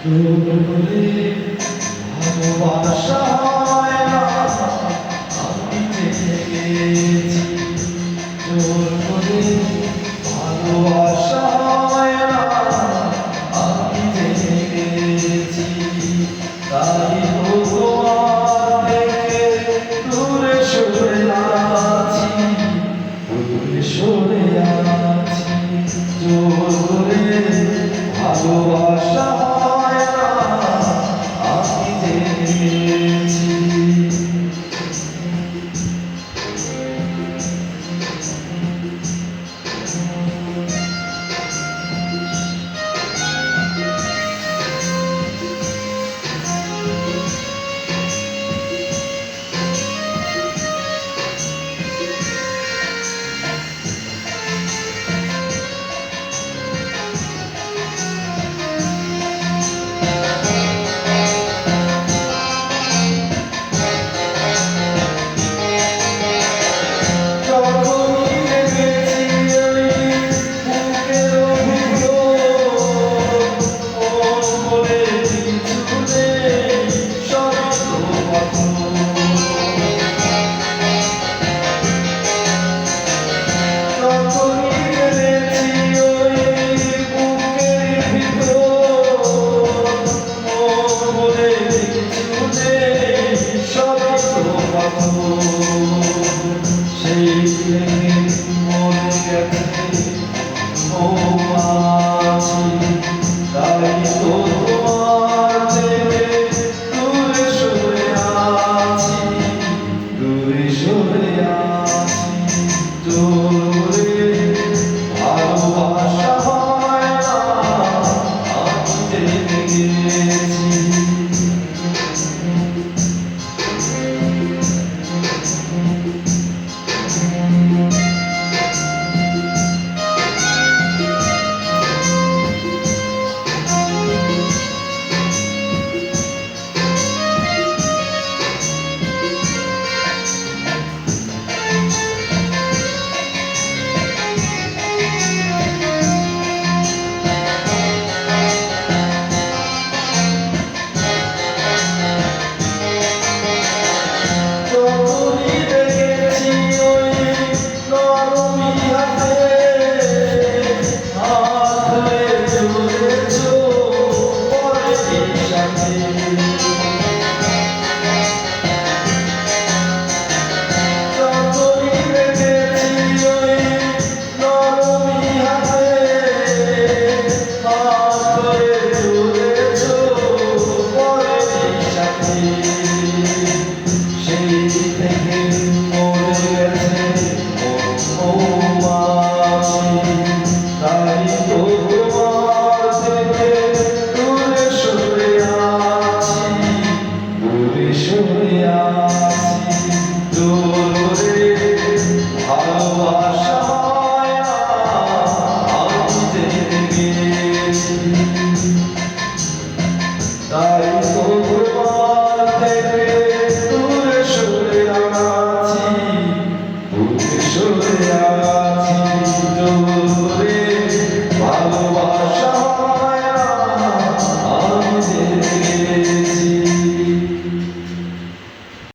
দূরে ভালোবাসা হয় না, আমি জেনে গেছি। জোর করে ভালোবাসা হয় না, আমি জেনে গেছি। তাই তো তোমার থেকে দূরে সরে আছি, দূরে সরে আছি। জোর করে ভালোবাসা হয় না, আমি জেনে গেছি। তাই তো তোমার থেকে দূরে সরে আছি, দূরে সরে আছি। জোরে ভালোবাসা